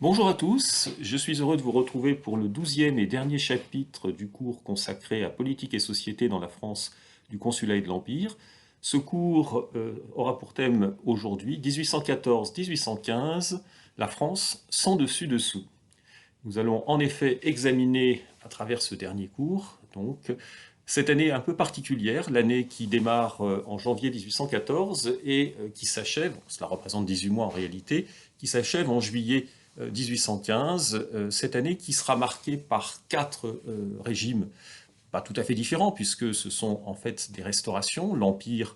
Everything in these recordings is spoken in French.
Bonjour à tous, je suis heureux de vous retrouver pour le 12e et dernier chapitre du cours consacré à politique et société dans la France du Consulat et de l'Empire. Ce cours aura pour thème aujourd'hui 1814-1815, la France sans dessus-dessous. Nous allons en effet examiner à travers ce dernier cours, donc, cette année un peu particulière, l'année qui démarre en janvier 1814 et qui s'achève, cela représente 18 mois en réalité, qui s'achève en juillet 1815, cette année qui sera marquée par quatre régimes pas tout à fait différents, puisque ce sont en fait des restaurations. L'Empire,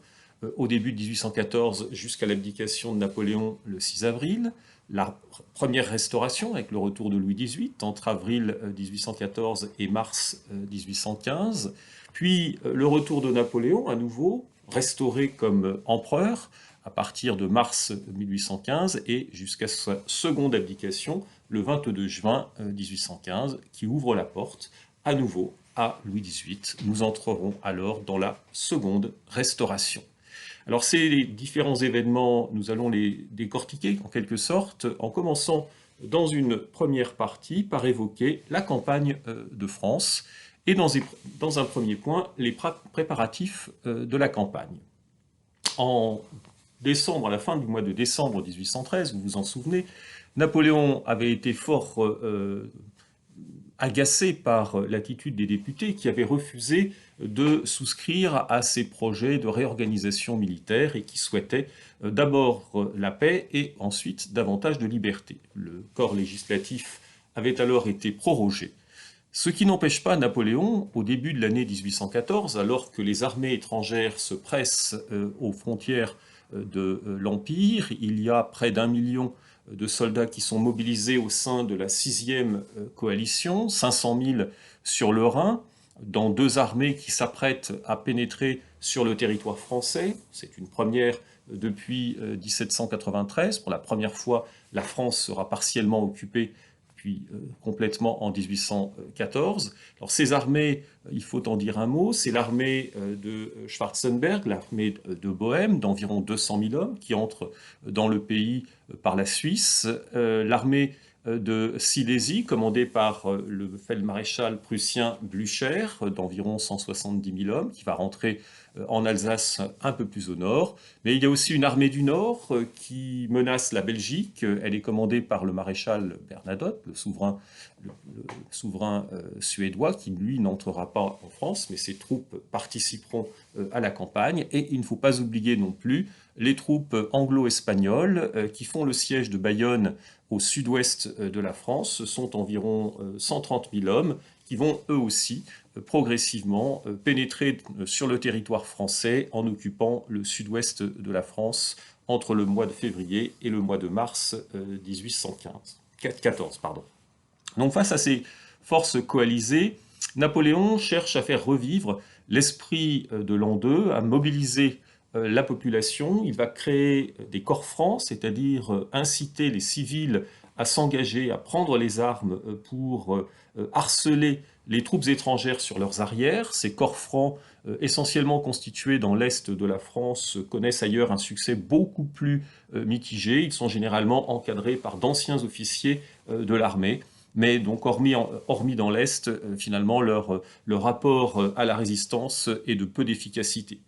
au début de 1814 jusqu'à l'abdication de Napoléon le 6 avril. La première restauration avec le retour de Louis XVIII entre avril 1814 et mars 1815. Puis le retour de Napoléon, à nouveau, restauré comme empereur à partir de mars 1815 et jusqu'à sa seconde abdication le 22 juin 1815, qui ouvre la porte à nouveau à Louis XVIII. Nous entrerons alors dans la seconde restauration. Alors ces différents événements, nous allons les décortiquer en quelque sorte, en commençant dans une première partie par évoquer la campagne de France et dans un premier point les préparatifs de la campagne. En décembre, à la fin du mois de décembre 1813, vous vous en souvenez, Napoléon avait été fort agacé par l'attitude des députés qui avaient refusé de souscrire à ces projets de réorganisation militaire et qui souhaitaient d'abord la paix et ensuite davantage de liberté. Le corps législatif avait alors été prorogé. Ce qui n'empêche pas Napoléon, au début de l'année 1814, alors que les armées étrangères se pressent aux frontières de l'Empire, il y a près d'1 million de soldats qui sont mobilisés au sein de la 6e coalition, 500 000 sur le Rhin, dans deux armées qui s'apprêtent à pénétrer sur le territoire français. C'est une première depuis 1793. Pour la première fois, la France sera partiellement occupée puis complètement en 1814. Alors ces armées, il faut en dire un mot, c'est l'armée de Schwarzenberg, l'armée de Bohême, d'environ 200 000 hommes qui entrent dans le pays par la Suisse, l'armée de Silésie, commandée par le feld-maréchal prussien Blücher, d'environ 170 000 hommes, qui va rentrer en Alsace un peu plus au nord. Mais il y a aussi une armée du Nord qui menace la Belgique. Elle est commandée par le maréchal Bernadotte, le souverain suédois, qui lui n'entrera pas en France, mais ses troupes participeront à la campagne. Et il ne faut pas oublier non plus les troupes anglo-espagnoles qui font le siège de Bayonne au sud-ouest de la France. Ce sont environ 130 000 hommes qui vont eux aussi progressivement pénétrer sur le territoire français en occupant le sud-ouest de la France entre le mois de février et le mois de mars 1814. Donc face à ces forces coalisées, Napoléon cherche à faire revivre l'esprit de l'an 2, à mobiliser la population. Il va créer des corps francs, c'est-à-dire inciter les civils à s'engager, à prendre les armes pour harceler les troupes étrangères sur leurs arrières. Ces corps francs, essentiellement constitués dans l'est de la France, connaissent ailleurs un succès beaucoup plus mitigé. Ils sont généralement encadrés par d'anciens officiers de l'armée. Mais donc, hormis dans l'Est, finalement, leur rapport à la résistance est de peu d'efficacité.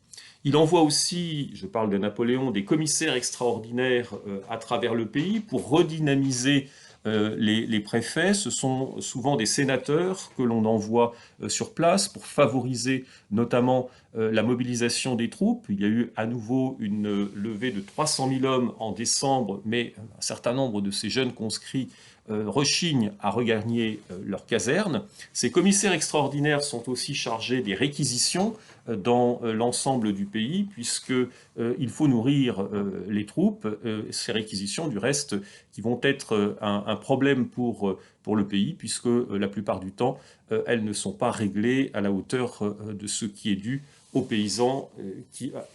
Il envoie aussi, je parle de Napoléon, des commissaires extraordinaires à travers le pays pour redynamiser les préfets. Ce sont souvent des sénateurs que l'on envoie sur place pour favoriser notamment la mobilisation des troupes. Il y a eu à nouveau une levée de 300 000 hommes en décembre, mais un certain nombre de ces jeunes conscrits rechignent à regagner leur caserne. Ces commissaires extraordinaires sont aussi chargés des réquisitions dans l'ensemble du pays, puisqu'il faut nourrir les troupes. Ces réquisitions, du reste, qui vont être un problème pour le pays, puisque la plupart du temps, elles ne sont pas réglées à la hauteur de ce qui est dû aux paysans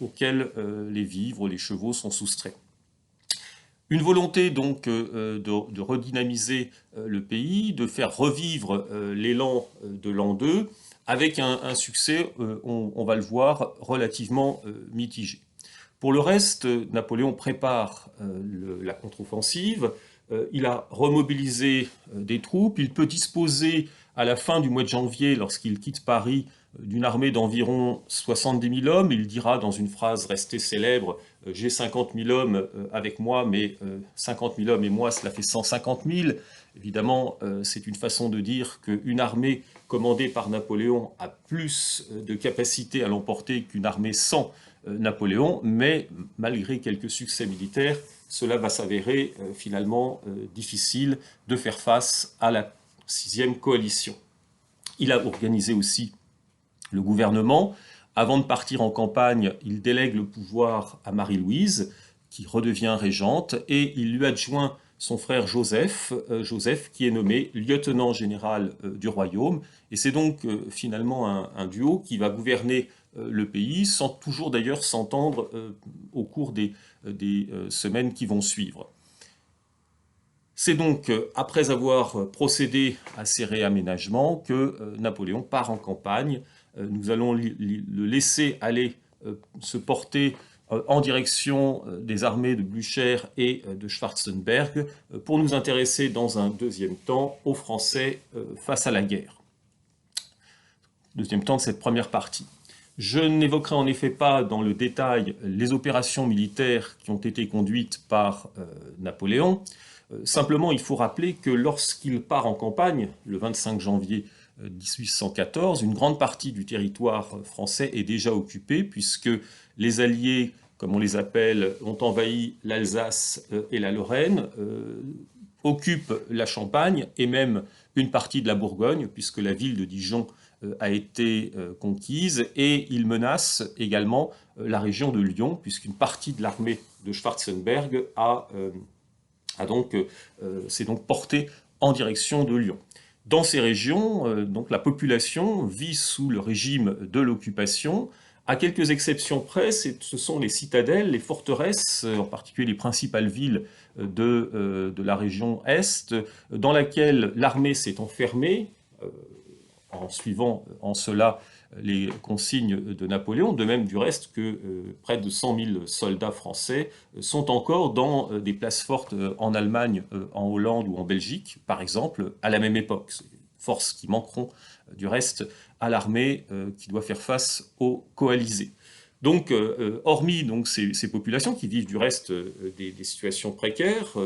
auxquels les vivres, les chevaux sont soustraits. Une volonté donc de redynamiser le pays, de faire revivre l'élan de l'an 2, avec un succès, on va le voir, relativement mitigé. Pour le reste, Napoléon prépare la contre-offensive. il a remobilisé des troupes, il peut disposer à la fin du mois de janvier, lorsqu'il quitte Paris, d'une armée d'environ 70 000 hommes. Il dira dans une phrase restée célèbre, j'ai 50 000 hommes avec moi, mais 50 000 hommes et moi, cela fait 150 000. Évidemment, c'est une façon de dire qu'une armée commandée par Napoléon a plus de capacité à l'emporter qu'une armée sans Napoléon, mais malgré quelques succès militaires, cela va s'avérer finalement difficile de faire face à la 6e coalition. Il a organisé aussi le gouvernement. Avant de partir en campagne, il délègue le pouvoir à Marie-Louise, qui redevient régente, et il lui adjoint son frère Joseph, Joseph qui est nommé lieutenant général du royaume. Et c'est donc finalement un duo qui va gouverner le pays, sans toujours d'ailleurs s'entendre au cours des semaines qui vont suivre. C'est donc après avoir procédé à ces réaménagements que Napoléon part en campagne. Nous allons le laisser aller se porter en direction des armées de Blücher et de Schwarzenberg pour nous intéresser dans un deuxième temps aux Français face à la guerre. Deuxième temps de cette première partie. Je n'évoquerai en effet pas dans le détail les opérations militaires qui ont été conduites par Napoléon. Simplement, il faut rappeler que lorsqu'il part en campagne, le 25 janvier 1814, une grande partie du territoire français est déjà occupée, puisque les Alliés, comme on les appelle, ont envahi l'Alsace et la Lorraine, occupent la Champagne et même une partie de la Bourgogne, puisque la ville de Dijon a été conquise, et ils menacent également la région de Lyon, puisqu'une partie de l'armée de Schwarzenberg s'est donc portée en direction de Lyon. Dans ces régions, donc la population vit sous le régime de l'occupation. À quelques exceptions près, ce sont les citadelles, les forteresses, en particulier les principales villes de la région Est, dans laquelle l'armée s'est enfermée, en suivant en cela les consignes de Napoléon, de même du reste que près de 100 000 soldats français sont encore dans des places fortes en Allemagne, en Hollande ou en Belgique, par exemple, à la même époque. Forces qui manqueront du reste à l'armée qui doit faire face aux coalisés. Donc, hormis donc, ces populations qui vivent du reste des situations précaires,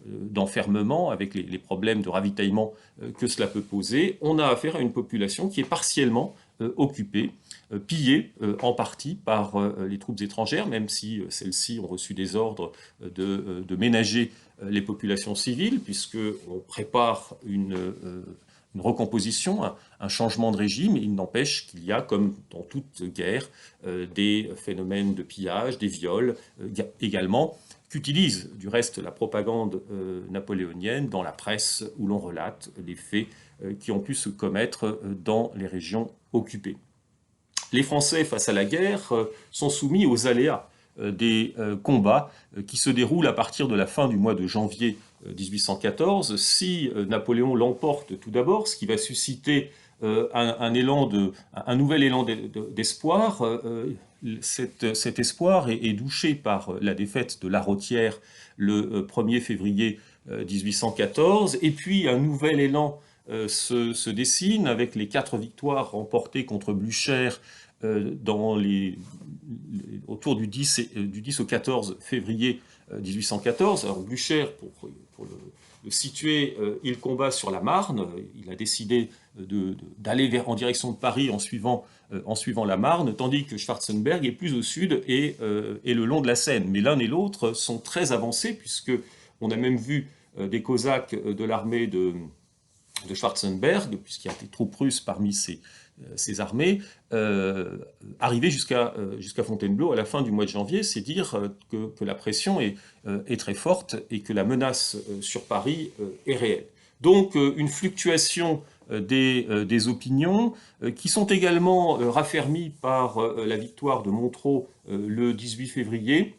d'enfermement, avec les problèmes de ravitaillement que cela peut poser, on a affaire à une population qui est partiellement occupée, pillée en partie par les troupes étrangères, même si celles-ci ont reçu des ordres de ménager les populations civiles, puisqu'on prépare une recomposition, un changement de régime. Il n'empêche qu'il y a, comme dans toute guerre, des phénomènes de pillage, des viols également, qu'utilise du reste la propagande napoléonienne dans la presse où l'on relate les faits qui ont pu se commettre dans les régions occupées. Les Français, face à la guerre, sont soumis aux aléas des combats qui se déroulent à partir de la fin du mois de janvier 1814. Si Napoléon l'emporte tout d'abord, ce qui va susciter un nouvel élan d'espoir, cet espoir est douché par la défaite de La Rothière le 1er février 1814, et puis un nouvel élan se dessine avec les 4 victoires remportées contre Blücher autour du 10 au 14 février 1814. Alors Blücher, pour le situer, il combat sur la Marne. Il a décidé d'aller en direction de Paris en suivant la Marne, tandis que Schwarzenberg est plus au sud et le long de la Seine. Mais l'un et l'autre sont très avancés, puisqu'on a même vu des Cosaques de l'armée de Schwarzenberg, puisqu'il y a des troupes russes parmi ces armées, arriver jusqu'à Fontainebleau à la fin du mois de janvier. C'est dire que la pression est très forte et que la menace sur Paris est réelle. Donc une fluctuation des opinions qui sont également raffermies par la victoire de Montereau le 18 février.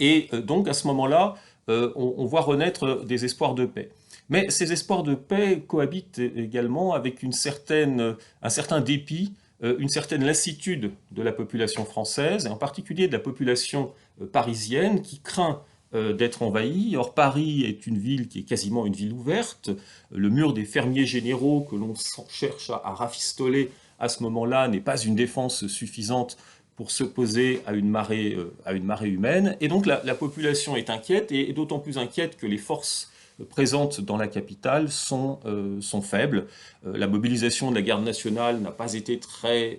Et donc à ce moment-là, on voit renaître des espoirs de paix. Mais ces espoirs de paix cohabitent également avec un certain dépit, une certaine lassitude de la population française, et en particulier de la population parisienne, qui craint d'être envahi. Or, Paris est une ville qui est quasiment une ville ouverte. Le mur des fermiers généraux que l'on cherche à rafistoler à ce moment-là n'est pas une défense suffisante pour s'opposer à une marée humaine. Et donc la population est inquiète, et d'autant plus inquiète que les forces présentes dans la capitale sont faibles. La mobilisation de la garde nationale n'a pas été très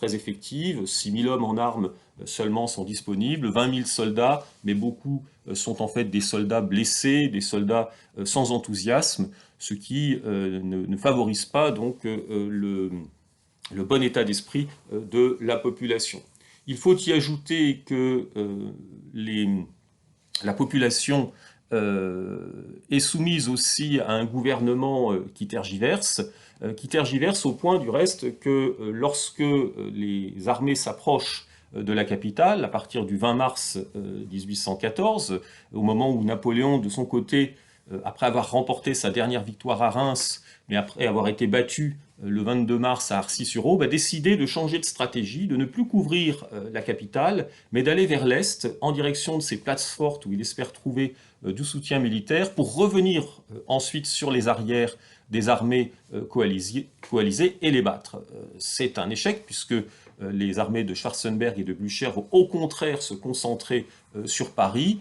effective. 6 000 hommes en armes seulement sont disponibles, 20 000 soldats, mais beaucoup sont en fait des soldats blessés, des soldats sans enthousiasme, ce qui ne favorise pas donc le bon état d'esprit de la population. Il faut y ajouter que la population est soumise aussi à un gouvernement qui tergiverse au point du reste que lorsque les armées s'approchent de la capitale, à partir du 20 mars 1814, au moment où Napoléon, de son côté, après avoir remporté sa dernière victoire à Reims, mais après avoir été battu le 22 mars à Arcis-sur-Aube, va décider de changer de stratégie, de ne plus couvrir la capitale, mais d'aller vers l'est, en direction de ses places fortes où il espère trouver du soutien militaire, pour revenir ensuite sur les arrières des armées coalisées et les battre. C'est un échec, puisque les armées de Schwarzenberg et de Blücher vont au contraire se concentrer sur Paris,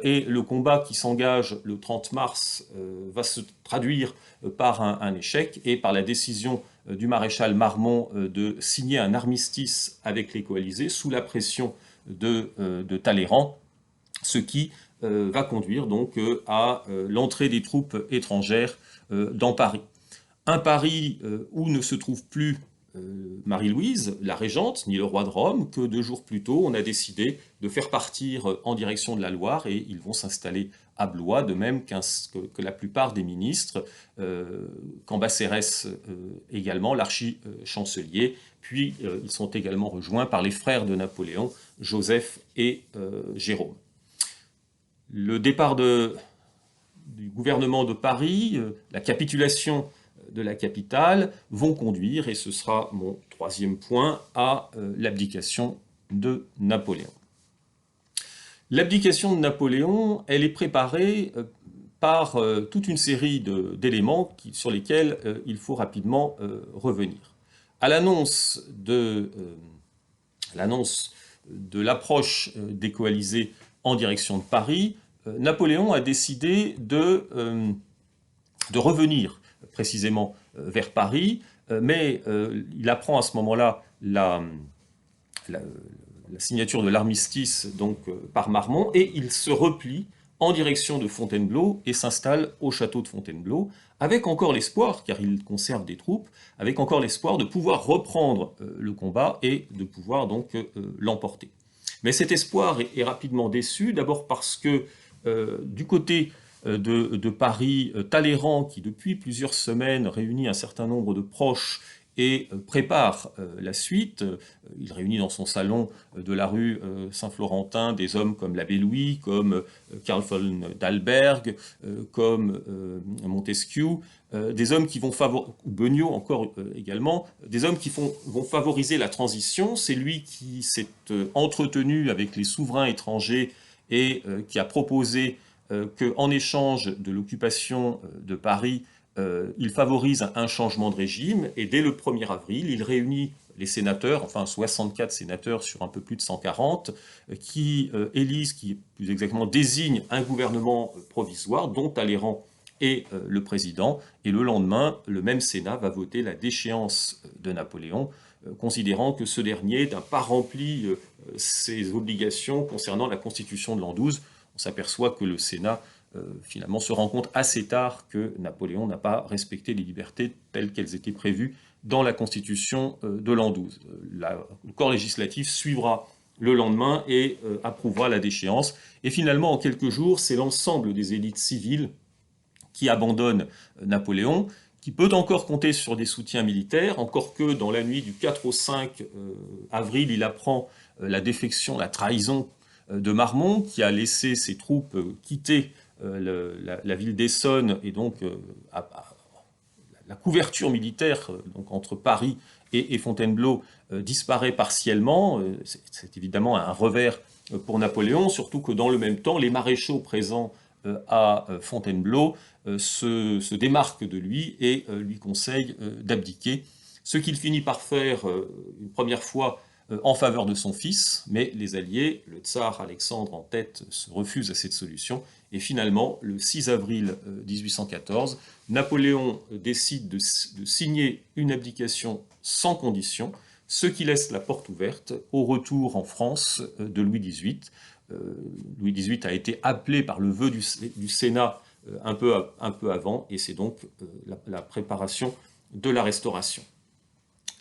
et le combat qui s'engage le 30 mars va se traduire par un échec et par la décision du maréchal Marmont de signer un armistice avec les coalisés sous la pression de Talleyrand, ce qui va conduire donc à l'entrée des troupes étrangères dans Paris. Un Paris où ne se trouve plus Marie-Louise, la régente, ni le roi de Rome, que 2 jours plus tôt, on a décidé de faire partir en direction de la Loire, et ils vont s'installer à Blois, de même que la plupart des ministres, Cambacérès également, l'archi-chancelier, puis ils sont également rejoints par les frères de Napoléon, Joseph et Jérôme. Le départ du gouvernement de Paris, la capitulation de la capitale, vont conduire, et ce sera mon 3e point, à l'abdication de Napoléon. L'abdication de Napoléon, elle est préparée par toute une série d'éléments sur lesquels il faut rapidement revenir. À l'annonce de l'approche des coalisés en direction de Paris, Napoléon a décidé de revenir précisément vers Paris, mais il apprend à ce moment-là la signature de l'armistice par Marmont, et il se replie en direction de Fontainebleau et s'installe au château de Fontainebleau, avec encore l'espoir, car il conserve des troupes, avec encore l'espoir de pouvoir reprendre le combat et de pouvoir donc l'emporter. Mais cet espoir est rapidement déçu, d'abord parce que du côté de Paris, Talleyrand, qui depuis plusieurs semaines réunit un certain nombre de proches et prépare la suite. Il réunit dans son salon de la rue Saint-Florentin des hommes comme l'abbé Louis, comme Karl von Dalberg, comme Montesquieu, des hommes qui vont favoriser, Beugnot encore également, des hommes qui vont favoriser la transition. C'est lui qui s'est entretenu avec les souverains étrangers et qui a proposé qu'en échange de l'occupation de Paris, il favorise un changement de régime, et dès le 1er avril, il réunit les sénateurs, enfin 64 sénateurs sur un peu plus de 140, qui élisent, qui plus exactement désignent un gouvernement provisoire dont Talleyrand est le président, et le lendemain, le même Sénat va voter la déchéance de Napoléon, considérant que ce dernier n'a pas rempli ses obligations concernant la Constitution de l'an 12. On s'aperçoit que le Sénat finalement se rend compte assez tard que Napoléon n'a pas respecté les libertés telles qu'elles étaient prévues dans la Constitution de l'an 12. Le corps législatif suivra le lendemain et approuvera la déchéance. Et finalement, en quelques jours, c'est l'ensemble des élites civiles qui abandonnent Napoléon, qui peut encore compter sur des soutiens militaires, encore que dans la nuit du 4 au 5 avril, il apprend la défection, la trahison de Marmont, qui a laissé ses troupes quitter la ville d'Essonne, et donc la couverture militaire donc, entre Paris et Fontainebleau disparaît partiellement. C'est évidemment un revers pour Napoléon, surtout que dans le même temps, les maréchaux présents à Fontainebleau se démarquent de lui et lui conseillent d'abdiquer, ce qu'il finit par faire une première fois en faveur de son fils, mais les Alliés, le tsar Alexandre en tête, se refusent à cette solution, et finalement, le 6 avril 1814, Napoléon décide de signer une abdication sans condition, ce qui laisse la porte ouverte au retour en France de Louis XVIII. Louis XVIII a été appelé par le vœu du Sénat un peu avant, et c'est donc la préparation de la Restauration.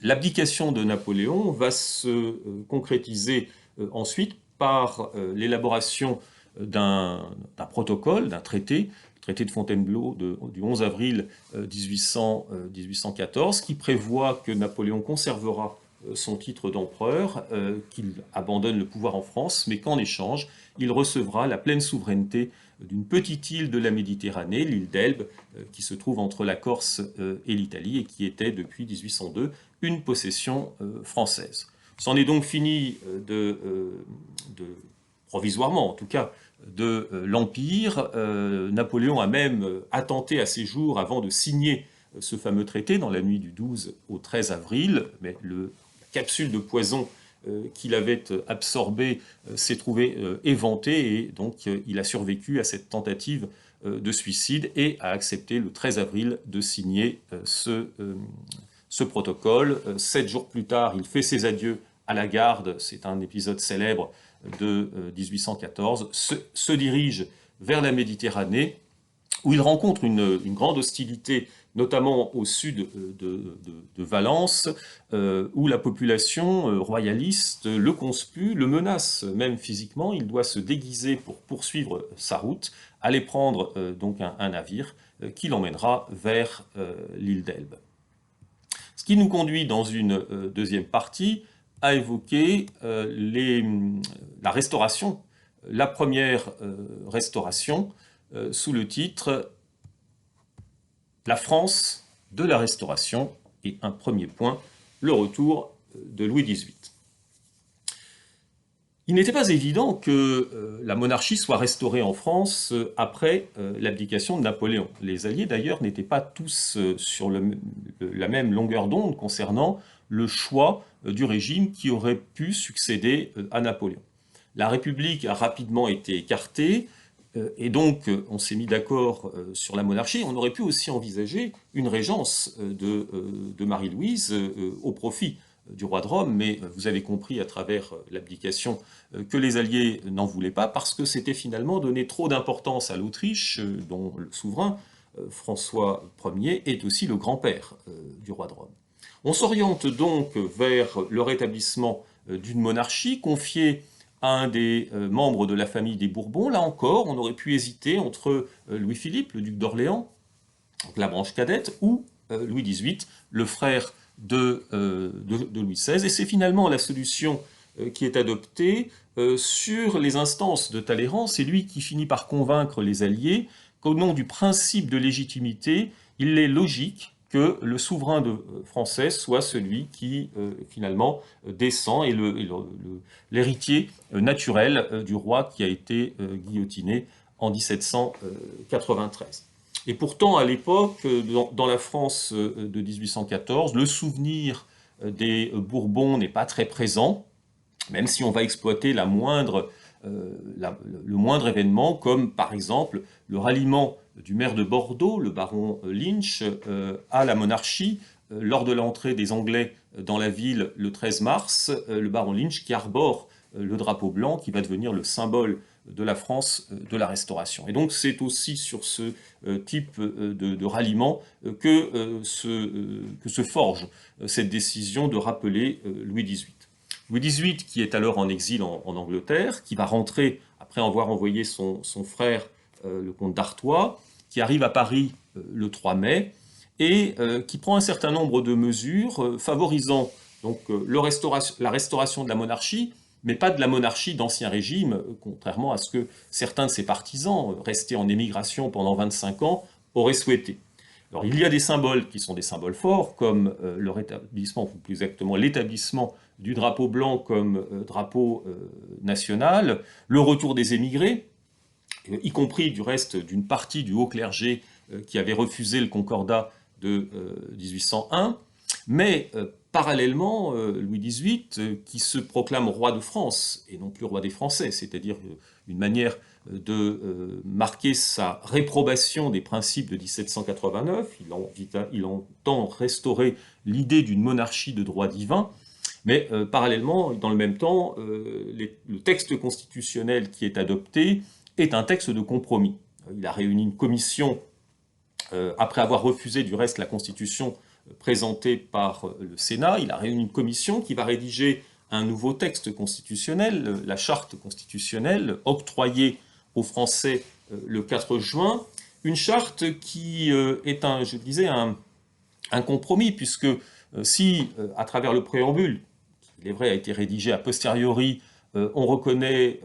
L'abdication de Napoléon va se concrétiser ensuite par l'élaboration d'un protocole, d'un traité, le traité de Fontainebleau du 11 avril 1814, qui prévoit que Napoléon conservera son titre d'empereur, qu'il abandonne le pouvoir en France, mais qu'en échange, il recevra la pleine souveraineté d'une petite île de la Méditerranée, l'île d'Elbe, qui se trouve entre la Corse et l'Italie, et qui était depuis 1802 une possession française. C'en est donc fini provisoirement en tout cas, de l'Empire. Napoléon a même attenté à ses jours avant de signer ce fameux traité dans la nuit du 12 au 13 avril, mais la capsule de poison qu'il avait absorbée s'est trouvée éventée, et donc il a survécu à cette tentative de suicide et a accepté le 13 avril de signer ce protocole. 7 jours plus tard, il fait ses adieux à la Garde, c'est un épisode célèbre de 1814, se dirige vers la Méditerranée, où il rencontre une grande hostilité, notamment au sud de Valence, où la population royaliste le conspue, le menace même physiquement. Il doit se déguiser pour poursuivre sa route, aller prendre donc un navire qui l'emmènera vers l'île d'Elbe. Ce qui nous conduit dans une deuxième partie à évoquer la restauration, la première restauration, sous le titre « La France de la Restauration » et un premier point, le retour de Louis XVIII. Il n'était pas évident que la monarchie soit restaurée en France après l'abdication de Napoléon. Les Alliés, d'ailleurs, n'étaient pas tous sur la même longueur d'onde concernant le choix du régime qui aurait pu succéder à Napoléon. La République a rapidement été écartée, et donc on s'est mis d'accord sur la monarchie. On aurait pu aussi envisager une régence de Marie-Louise au profit du roi de Rome, mais vous avez compris à travers l'abdication que les Alliés n'en voulaient pas, parce que c'était finalement donner trop d'importance à l'Autriche, dont le souverain, François Ier, est aussi le grand-père du roi de Rome. On s'oriente donc vers le rétablissement d'une monarchie confiée à un des membres de la famille des Bourbons. Là encore, on aurait pu hésiter entre Louis-Philippe, le duc d'Orléans, la branche cadette, ou Louis XVIII, le frère de Louis XVI, et c'est finalement la solution qui est adoptée sur les instances de Talleyrand. C'est lui qui finit par convaincre les Alliés qu'au nom du principe de légitimité, il est logique que le souverain français soit celui qui, finalement, descend et l'héritier naturel du roi qui a été guillotiné en 1793. Et pourtant, à l'époque, dans la France de 1814, le souvenir des Bourbons n'est pas très présent, même si on va exploiter le moindre événement, comme par exemple le ralliement du maire de Bordeaux, le baron Lynch, à la monarchie, lors de l'entrée des Anglais dans la ville le 13 mars, le baron Lynch qui arbore le drapeau blanc, qui va devenir le symbole de la France de la Restauration. Et donc c'est aussi sur ce type de ralliement que se forge cette décision de rappeler Louis XVIII. Louis XVIII, qui est alors en exil en Angleterre, qui va rentrer après avoir envoyé son frère, le comte d'Artois, qui arrive à Paris le 3 mai, et qui prend un certain nombre de mesures favorisant donc, la restauration de la monarchie, mais pas de la monarchie d'Ancien Régime, contrairement à ce que certains de ses partisans, restés en émigration pendant 25 ans, auraient souhaité. Alors, il y a des symboles qui sont des symboles forts, comme le rétablissement, ou plus exactement l'établissement du drapeau blanc comme drapeau national, le retour des émigrés, y compris du reste d'une partie du haut clergé qui avait refusé le concordat de 1801, mais parallèlement, Louis XVIII, qui se proclame roi de France et non plus roi des Français, c'est-à-dire une manière de marquer sa réprobation des principes de 1789, il entend restaurer l'idée d'une monarchie de droit divin, mais parallèlement, dans le même temps, le texte constitutionnel qui est adopté est un texte de compromis. Il a réuni une commission, après avoir refusé du reste la Constitution présentée par le Sénat, il a réuni une commission qui va rédiger un nouveau texte constitutionnel, la charte constitutionnelle, octroyée aux Français le 4 juin, une charte qui est, je disais, un compromis, puisque si, à travers le préambule, qui, il est vrai, a été rédigé a posteriori, on reconnaît,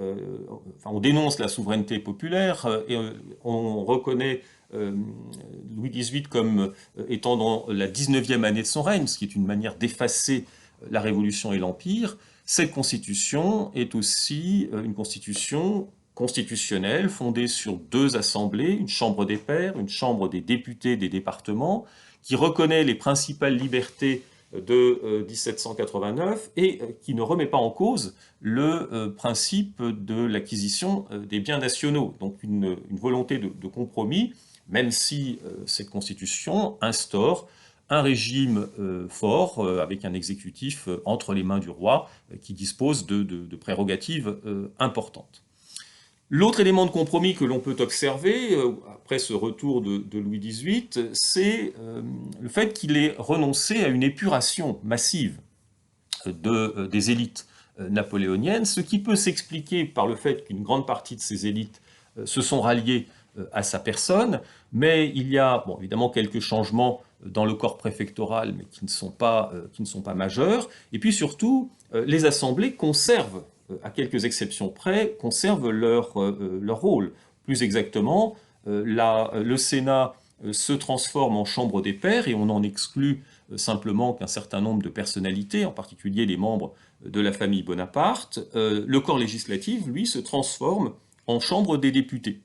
on dénonce la souveraineté populaire et on reconnaît Louis XVIII comme étant dans la 19e année de son règne, ce qui est une manière d'effacer la Révolution et l'Empire. Cette constitution est aussi une constitution constitutionnelle fondée sur deux assemblées, une chambre des pairs, une chambre des députés des départements, qui reconnaît les principales libertés de 1789 et qui ne remet pas en cause le principe de l'acquisition des biens nationaux. Donc une volonté de compromis, même si cette constitution instaure un régime fort, avec un exécutif entre les mains du roi, qui dispose de prérogatives importantes. L'autre élément de compromis que l'on peut observer, après ce retour de Louis XVIII, c'est le fait qu'il ait renoncé à une épuration massive des élites napoléoniennes, ce qui peut s'expliquer par le fait qu'une grande partie de ces élites se sont ralliées à sa personne, mais il y a évidemment quelques changements dans le corps préfectoral, mais qui ne sont pas majeurs, et puis surtout, les assemblées conservent, à quelques exceptions près, conservent leur rôle. Plus exactement, le Sénat se transforme en chambre des pairs et on en exclut simplement qu'un certain nombre de personnalités, en particulier les membres de la famille Bonaparte. Le corps législatif, lui, se transforme en chambre des députés.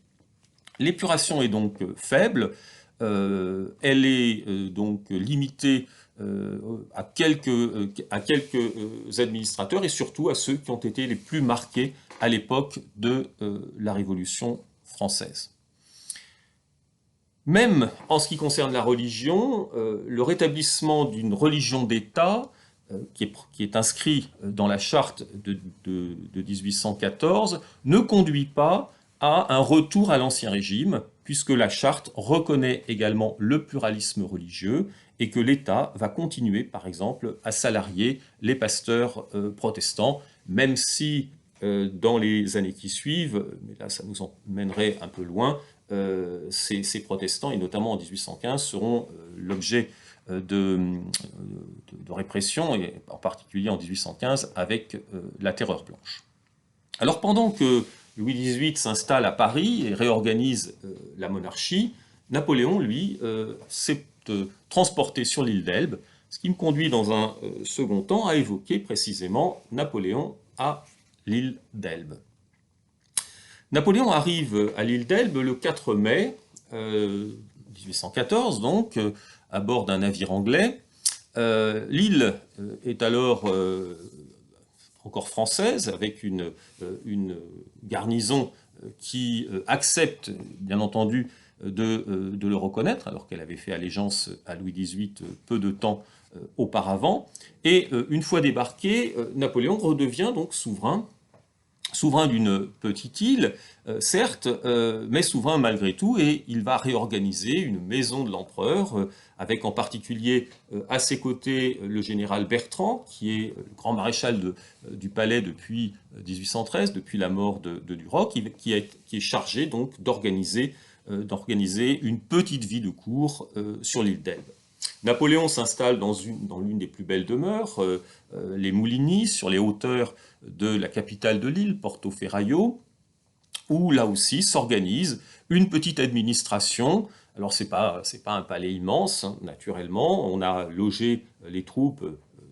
L'épuration est donc faible, elle est donc limitée à quelques administrateurs et surtout à ceux qui ont été les plus marqués à l'époque de la Révolution française. Même en ce qui concerne la religion, le rétablissement d'une religion d'État, qui est inscrit dans la charte de 1814, ne conduit pas à un retour à l'Ancien Régime, puisque la charte reconnaît également le pluralisme religieux et que l'État va continuer, par exemple, à salarier les pasteurs protestants, même si dans les années qui suivent, mais là ça nous emmènerait un peu loin, ces protestants, et notamment en 1815, seront l'objet de répression, et en particulier en 1815 avec la Terreur blanche. Alors pendant que Louis XVIII s'installe à Paris et réorganise la monarchie, Napoléon, lui, s'est transporté sur l'île d'Elbe, ce qui me conduit dans un second temps à évoquer précisément Napoléon à l'île d'Elbe. Napoléon arrive à l'île d'Elbe le 4 mai 1814, donc, à bord d'un navire anglais. L'île est alors encore française, avec une garnison qui accepte, bien entendu, de le reconnaître, alors qu'elle avait fait allégeance à Louis XVIII peu de temps auparavant. Et une fois débarqué, Napoléon redevient donc souverain d'une petite île, certes, mais souverain malgré tout, et il va réorganiser une maison de l'empereur, avec en particulier à ses côtés le général Bertrand, qui est le grand maréchal du palais depuis 1813, depuis la mort de Duroc, qui est chargé donc d'organiser une petite vie de cour sur l'île d'Elbe. Napoléon s'installe dans l'une des plus belles demeures, les Moulinis, sur les hauteurs de la capitale de l'île, Porto Ferraio, où là aussi s'organise une petite administration. Alors c'est pas un palais immense, hein, naturellement, on a logé les troupes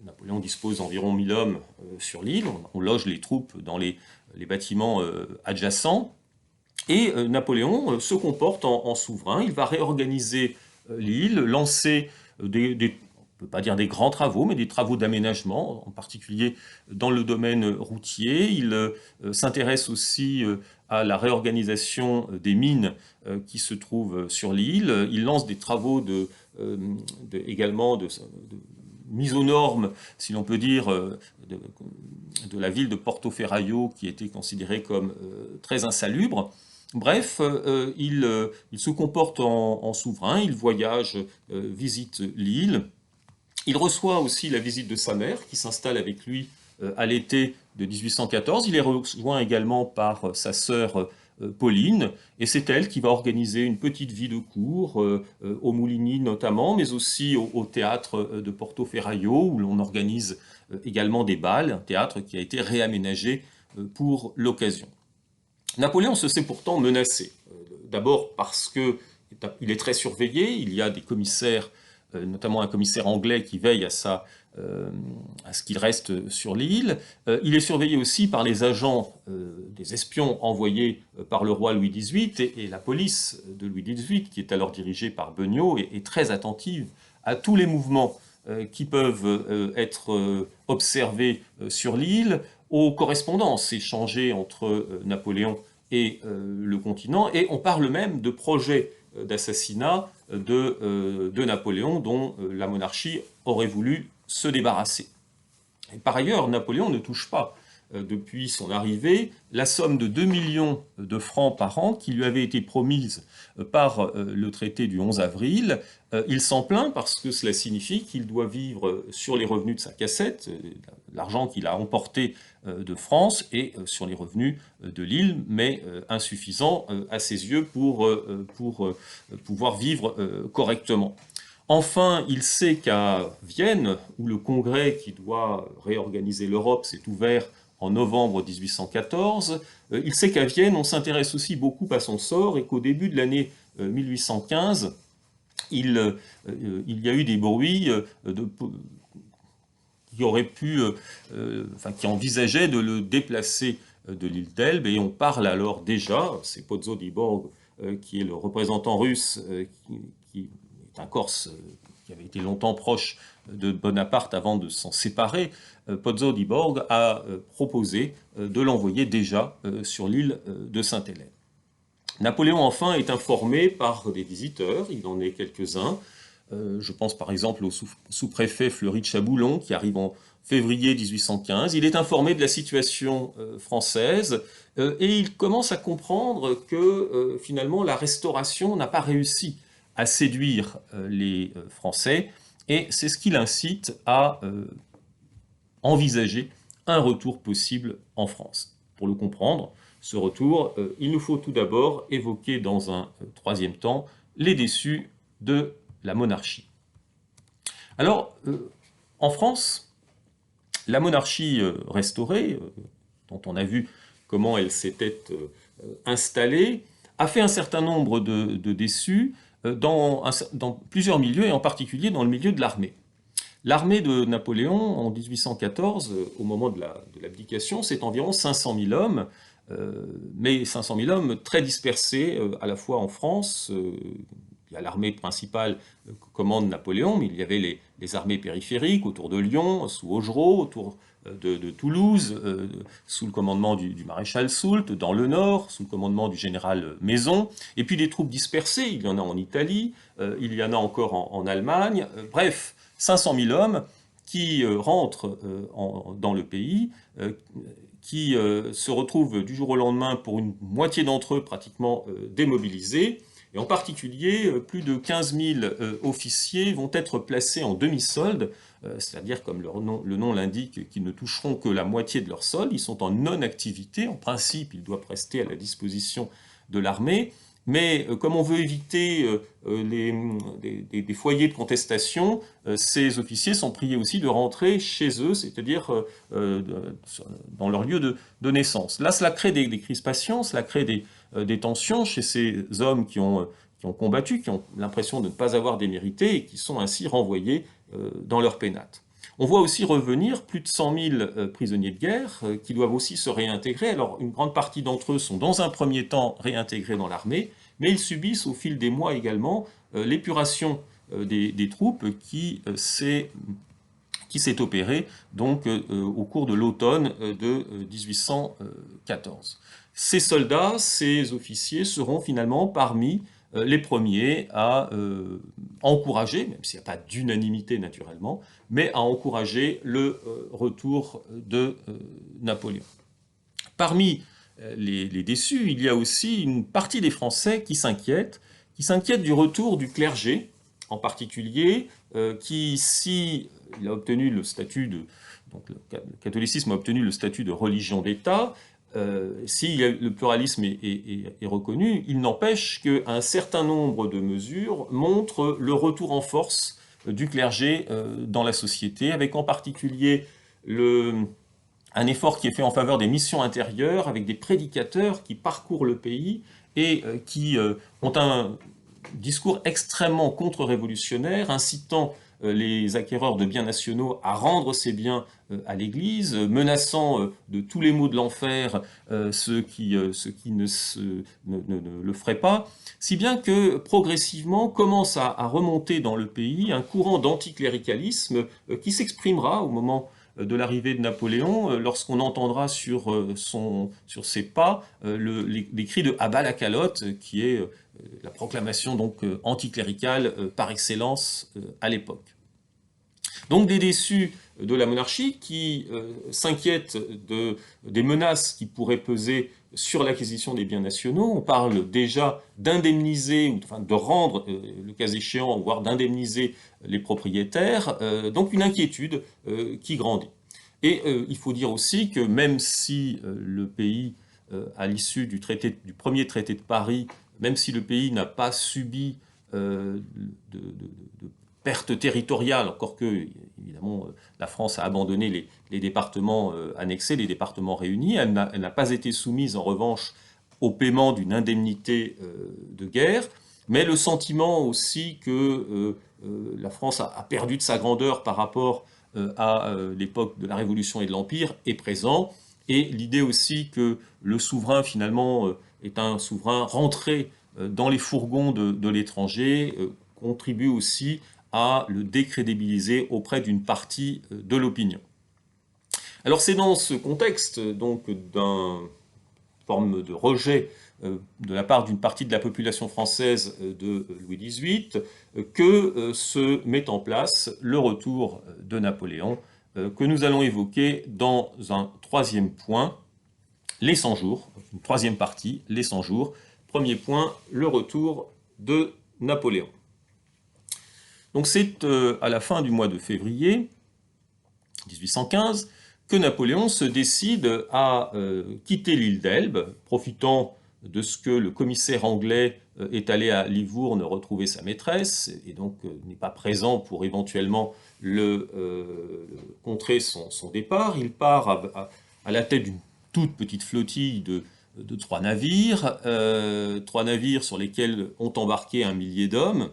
Napoléon dispose d'environ 1000 hommes sur l'île, on loge les troupes dans les bâtiments adjacents, et Napoléon se comporte en souverain, il va réorganiser l'île, lancer on ne peut pas dire des grands travaux, mais des travaux d'aménagement, en particulier dans le domaine routier. Il s'intéresse aussi à la réorganisation des mines qui se trouvent sur l'île. Il lance des travaux également de mise aux normes, si l'on peut dire, de la ville de Porto-Ferraio, qui était considérée comme très insalubre. Bref, il se comporte en souverain, il voyage, visite l'île. Il reçoit aussi la visite de sa mère, qui s'installe avec lui à l'été de 1814. Il est rejoint également par sa sœur Pauline, et c'est elle qui va organiser une petite vie de cour, au Mouligny notamment, mais aussi au théâtre de Porto-Ferraio, où l'on organise également des bals, un théâtre qui a été réaménagé pour l'occasion. Napoléon se sait pourtant menacé, d'abord parce qu'il est très surveillé, il y a des commissaires, notamment un commissaire anglais qui veille à ce qu'il reste sur l'île. Il est surveillé aussi par les agents, des espions envoyés par le roi Louis XVIII, et la police de Louis XVIII, qui est alors dirigée par Beugnot, est très attentive à tous les mouvements qui peuvent être observés sur l'île, aux correspondances échangées entre Napoléon et le continent, et on parle même de projets d'assassinat de Napoléon dont la monarchie aurait voulu se débarrasser. Et par ailleurs, Napoléon ne touche pas, depuis son arrivée, la somme de 2 millions de francs par an qui lui avait été promise par le traité du 11 avril. Il s'en plaint parce que cela signifie qu'il doit vivre sur les revenus de sa cassette, l'argent qu'il a emporté de France, et sur les revenus de l'île, mais insuffisant à ses yeux pour pouvoir vivre correctement. Enfin, il sait qu'à Vienne, où le congrès qui doit réorganiser l'Europe s'est ouvert en novembre 1814, il sait qu'à Vienne, on s'intéresse aussi beaucoup à son sort, et qu'au début de l'année 1815, il y a eu des bruits qui envisageaient de le déplacer de l'île d'Elbe, et on parle alors déjà, c'est Pozzo di Borg qui est le représentant russe, qui est un Corse qui avait été longtemps proche de Bonaparte avant de s'en séparer. Pozzo di Borg a proposé de l'envoyer déjà sur l'île de Sainte-Hélène. Napoléon, enfin, est informé par des visiteurs, il en est quelques-uns. Je pense par exemple au sous-préfet Fleury de Chaboulon, qui arrive en février 1815. Il est informé de la situation française, et il commence à comprendre que finalement la Restauration n'a pas réussi à séduire les Français, et c'est ce qui l'incite à envisager un retour possible en France. Pour le comprendre, ce retour, il nous faut tout d'abord évoquer dans un troisième temps les déçus de la monarchie. Alors, en France, la monarchie restaurée, dont on a vu comment elle s'était installée, a fait un certain nombre de déçus dans plusieurs milieux, et en particulier dans le milieu de l'armée. L'armée de Napoléon, en 1814, au moment de l'abdication, c'est environ 500 000 hommes, mais 500 000 hommes très dispersés à la fois en France. Il y a l'armée principale que commande Napoléon, mais il y avait les armées périphériques autour de Lyon, sous Augereau, autour de Toulouse, sous le commandement du maréchal Soult, dans le nord, sous le commandement du général Maison, et puis des troupes dispersées, il y en a en Italie, il y en a encore en Allemagne, bref, 500 000 hommes qui rentrent dans le pays, qui se retrouvent du jour au lendemain, pour une moitié d'entre eux, pratiquement démobilisés. Et en particulier, plus de 15 000 officiers vont être placés en demi-solde, c'est-à-dire, comme le nom l'indique, qu'ils ne toucheront que la moitié de leur solde. Ils sont en non-activité. En principe, ils doivent rester à la disposition de l'armée. Mais comme on veut éviter des foyers de contestation, ces officiers sont priés aussi de rentrer chez eux, c'est-à-dire dans leur lieu de naissance. Là, cela crée des crispations, cela crée des tensions chez ces hommes qui ont combattu, qui ont l'impression de ne pas avoir démérité, et qui sont ainsi renvoyés dans leur pénate. On voit aussi revenir plus de 100 000 prisonniers de guerre qui doivent aussi se réintégrer. Alors une grande partie d'entre eux sont dans un premier temps réintégrés dans l'armée, mais ils subissent au fil des mois également l'épuration des troupes qui s'est opérée donc, au cours de l'automne de 1814. Ces soldats, ces officiers seront finalement parmi les premiers à encourager, même s'il n'y a pas d'unanimité naturellement, mais à encourager le retour de Napoléon. Parmi les déçus, il y a aussi une partie des Français qui s'inquiètent du retour du clergé, en particulier, qui, si il a obtenu le statut de... Donc le catholicisme a obtenu le statut de religion d'État, si le pluralisme est reconnu, il n'empêche qu'un certain nombre de mesures montrent le retour en force du clergé dans la société, avec en particulier un effort qui est fait en faveur des missions intérieures, avec des prédicateurs qui parcourent le pays et qui ont un discours extrêmement contre-révolutionnaire, incitant les acquéreurs de biens nationaux à rendre ces biens à l'Église, menaçant de tous les maux de l'enfer ceux qui ne le feraient pas, si bien que progressivement commence à remonter dans le pays un courant d'anticléricalisme qui s'exprimera au moment de l'arrivée de Napoléon, lorsqu'on entendra sur ses pas les cris de « à bas la calotte », qui est la proclamation donc anticléricale par excellence à l'époque. Donc des déçus de la monarchie qui s'inquiètent des menaces qui pourraient peser sur l'acquisition des biens nationaux. On parle déjà d'indemniser, ou enfin de rendre, le cas échéant, voire d'indemniser les propriétaires, donc une inquiétude qui grandit. Et il faut dire aussi que même si le pays, à l'issue du premier traité de Paris, même si le pays n'a pas subi de pertes territoriales, encore que, évidemment, la France a abandonné les départements annexés, les départements réunis, elle n'a pas été soumise, en revanche, au paiement d'une indemnité de guerre, mais le sentiment aussi que la France a perdu de sa grandeur par rapport à l'époque de la Révolution et de l'Empire est présent, et l'idée aussi que le souverain, finalement, est un souverain rentré dans les fourgons de l'étranger, contribue aussi à le décrédibiliser auprès d'une partie de l'opinion. Alors c'est dans ce contexte donc d'une forme de rejet de la part d'une partie de la population française de Louis XVIII que se met en place le retour de Napoléon, que nous allons évoquer dans un troisième point, les 100 jours, une troisième partie, les 100 jours. Premier point, le retour de Napoléon. Donc c'est à la fin du mois de février 1815 que Napoléon se décide à quitter l'île d'Elbe, profitant de ce que le commissaire anglais est allé à Livourne retrouver sa maîtresse, et donc n'est pas présent pour éventuellement contrer son départ. Il part à la tête d'une toute petite flottille de 3 navires, 3 navires sur lesquels ont embarqué 1 millier d'hommes,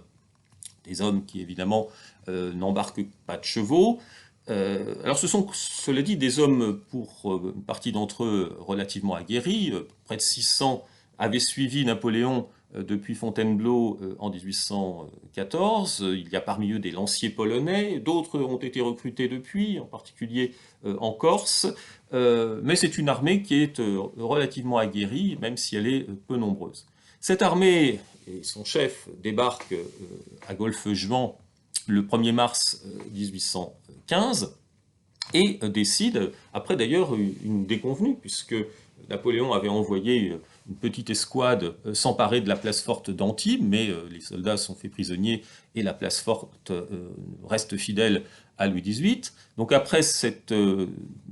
des hommes qui évidemment n'embarquent pas de chevaux. Alors ce sont, cela dit, des hommes, pour une partie d'entre eux, relativement aguerris. Près de 600 avaient suivi Napoléon depuis Fontainebleau en 1814. Il y a parmi eux des lanciers polonais, d'autres ont été recrutés depuis, en particulier en Corse. Mais c'est une armée qui est relativement aguerrie, même si elle est peu nombreuse. Cette armée et son chef débarquent à Golfe-Juan le 1er mars 1815 et décide, après d'ailleurs une déconvenue, puisque Napoléon avait envoyé une petite escouade s'emparer de la place forte d'Antibes, mais les soldats sont faits prisonniers et la place forte reste fidèle à Louis XVIII. Donc après cette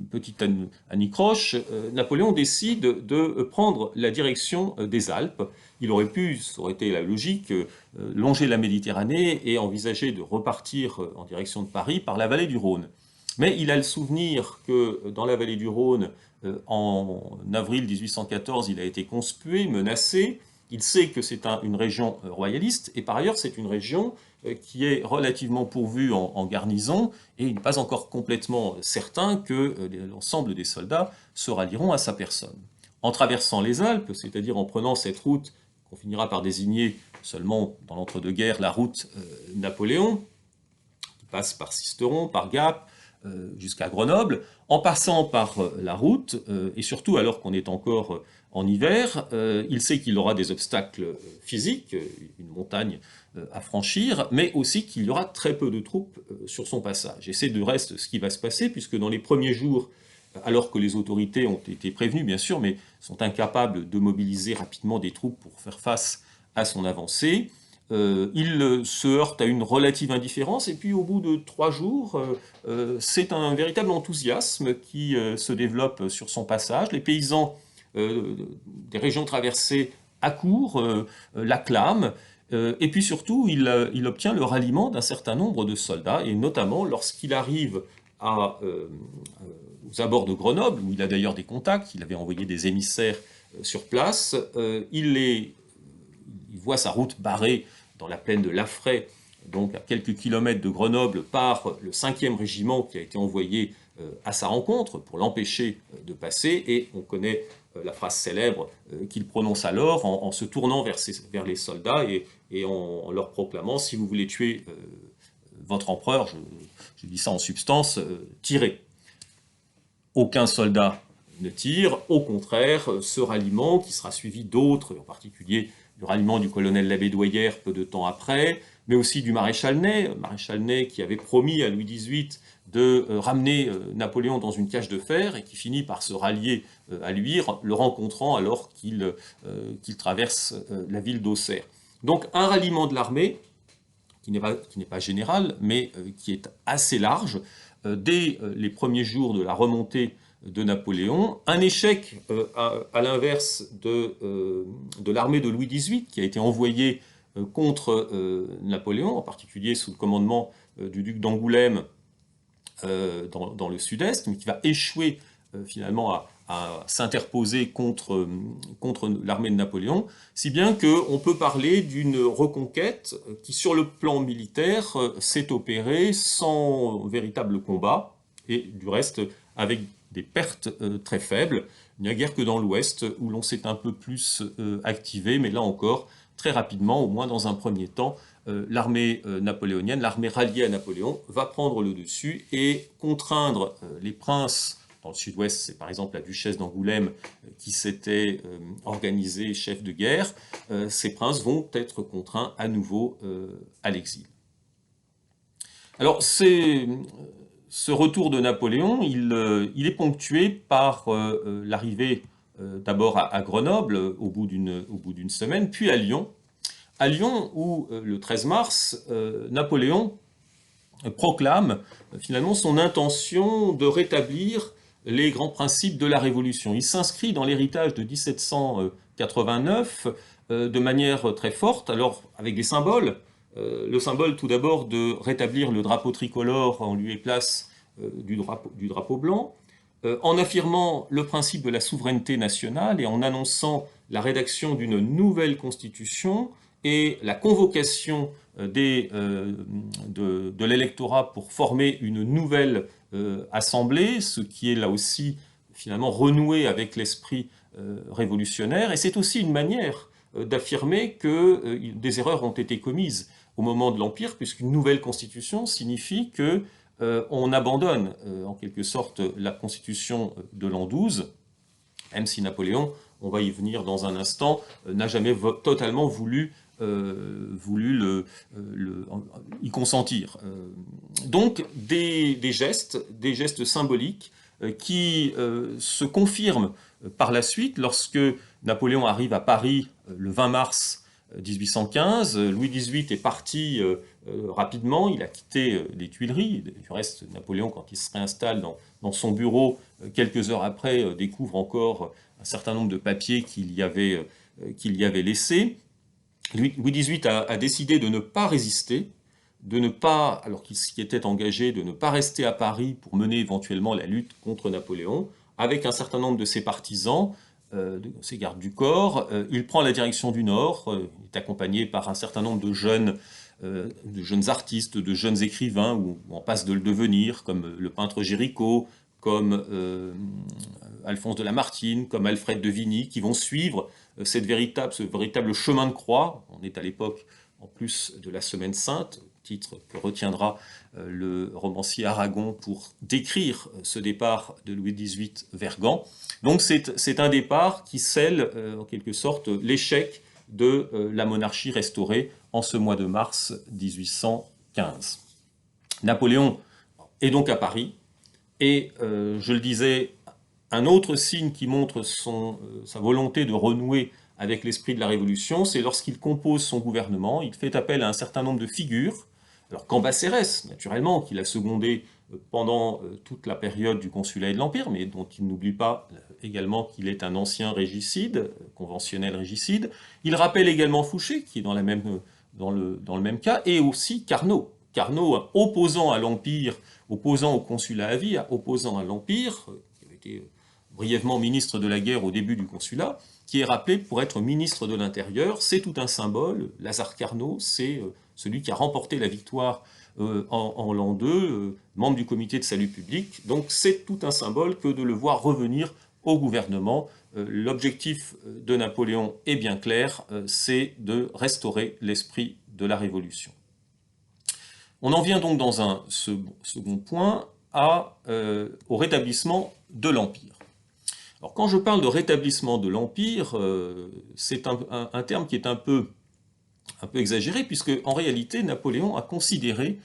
petite anicroche, Napoléon décide de prendre la direction des Alpes. Il aurait pu, ça aurait été la logique, longer la Méditerranée et envisager de repartir en direction de Paris par la vallée du Rhône. Mais il a le souvenir que dans la vallée du Rhône, en avril 1814, il a été conspué, menacé, il sait que c'est une région royaliste, et par ailleurs c'est une région qui est relativement pourvue en garnison, et il n'est pas encore complètement certain que l'ensemble des soldats se rallieront à sa personne. En traversant les Alpes, c'est-à-dire en prenant cette route qu'on finira par désigner seulement dans l'entre-deux-guerres la route Napoléon, qui passe par Sisteron, par Gap, jusqu'à Grenoble, en passant par la route, et surtout alors qu'on est encore en hiver, il sait qu'il aura des obstacles physiques, une montagne à franchir, mais aussi qu'il y aura très peu de troupes sur son passage. Et c'est de reste ce qui va se passer, puisque dans les premiers jours, alors que les autorités ont été prévenues, bien sûr, mais sont incapables de mobiliser rapidement des troupes pour faire face à son avancée, il se heurte à une relative indifférence, et puis au bout de 3 jours, c'est un véritable enthousiasme qui se développe sur son passage. Les paysans des régions traversées accourent, l'acclament, et puis surtout, il obtient le ralliement d'un certain nombre de soldats, et notamment lorsqu'il arrive aux abords de Grenoble, où il a d'ailleurs des contacts, il avait envoyé des émissaires sur place, il voit sa route barrée dans la plaine de Laffray, donc à quelques kilomètres de Grenoble, par le 5e régiment qui a été envoyé à sa rencontre pour l'empêcher de passer, et on connaît la phrase célèbre qu'il prononce alors en se tournant vers les soldats et en leur proclamant « Si vous voulez tuer votre empereur, je dis ça en substance, tirez ». Aucun soldat ne tire, au contraire, ce ralliement, qui sera suivi d'autres, en particulier du ralliement du colonel Labédoyère peu de temps après, mais aussi du maréchal Ney qui avait promis à Louis XVIII de ramener Napoléon dans une cage de fer et qui finit par se rallier à lui, le rencontrant alors qu'il traverse la ville d'Auxerre. Donc un ralliement de l'armée qui n'est pas général, mais qui est assez large, dès les premiers jours de la remontée de Napoléon, un échec à l'inverse de l'armée de Louis XVIII qui a été envoyée contre Napoléon, en particulier sous le commandement du duc d'Angoulême dans le sud-est, mais qui va échouer finalement à s'interposer contre l'armée de Napoléon, si bien qu'on peut parler d'une reconquête qui, sur le plan militaire, s'est opérée sans véritable combat, et du reste avec des pertes très faibles. Il n'y a guère que dans l'Ouest où l'on s'est un peu plus activé, mais là encore, très rapidement, au moins dans un premier temps, l'armée napoléonienne, l'armée ralliée à Napoléon, va prendre le dessus et contraindre les princes. Dans le sud-ouest, c'est par exemple la duchesse d'Angoulême qui s'était organisée chef de guerre. Ces princes vont être contraints à nouveau à l'exil. Alors, ce retour de Napoléon, il est ponctué par l'arrivée d'abord à Grenoble au bout d'une semaine, puis à Lyon. À Lyon, où le 13 mars, Napoléon proclame finalement son intention de rétablir les grands principes de la Révolution. Il s'inscrit dans l'héritage de 1789 de manière très forte, alors avec des symboles. Le symbole tout d'abord de rétablir le drapeau tricolore en lieu et place du drapeau blanc, en affirmant le principe de la souveraineté nationale et en annonçant la rédaction d'une nouvelle constitution et la convocation de l'électorat pour former une nouvelle assemblée, ce qui est là aussi finalement renoué avec l'esprit révolutionnaire. Et c'est aussi une manière d'affirmer que des erreurs ont été commises au moment de l'Empire, puisqu'une nouvelle constitution signifie que on abandonne en quelque sorte la constitution de l'an 12, même si Napoléon, on va y venir dans un instant, n'a jamais totalement voulu y consentir. Donc des gestes symboliques qui se confirment par la suite lorsque Napoléon arrive à Paris le 20 mars 1815. Louis XVIII est parti rapidement, il a quitté les Tuileries. Du reste, Napoléon, quand il se réinstalle dans son bureau, quelques heures après, découvre encore un certain nombre de papiers qu'il y avait laissés. Louis XVIII a décidé de ne pas résister, alors qu'il s'y était engagé, de ne pas rester à Paris pour mener éventuellement la lutte contre Napoléon, avec un certain nombre de ses partisans, de ses gardes du corps. Il prend la direction du Nord, il est accompagné par un certain nombre de jeunes artistes, de jeunes écrivains, ou en passe de le devenir, comme le peintre Géricault, comme Alphonse de Lamartine, comme Alfred de Vigny, qui vont suivre ce véritable chemin de croix. On est à l'époque, en plus de la Semaine Sainte, titre que retiendra le romancier Aragon pour décrire ce départ de Louis XVIII vers Gand. Donc c'est un départ qui scelle en quelque sorte l'échec de la monarchie restaurée en ce mois de mars 1815. Napoléon est donc à Paris, et je le disais, un autre signe qui montre sa volonté de renouer avec l'esprit de la Révolution, c'est lorsqu'il compose son gouvernement, il fait appel à un certain nombre de figures. Alors Cambacérès, naturellement, qu'il a secondé pendant toute la période du Consulat et de l'Empire, mais dont il n'oublie pas également qu'il est un ancien régicide, conventionnel régicide. Il rappelle également Fouché, qui est dans le même cas, et aussi Carnot. Carnot, opposant à l'Empire, opposant au Consulat à vie, opposant à l'Empire, qui avait été brièvement ministre de la guerre au début du Consulat, qui est rappelé pour être ministre de l'Intérieur. C'est tout un symbole. Lazare Carnot, c'est celui qui a remporté la victoire en l'an 2, membre du comité de salut public. Donc c'est tout un symbole que de le voir revenir au gouvernement. L'objectif de Napoléon est bien clair, c'est de restaurer l'esprit de la Révolution. On en vient donc dans un second point au rétablissement de l'Empire. Alors quand je parle de rétablissement de l'Empire, c'est un terme qui est un peu exagéré, puisque en réalité Napoléon a considéré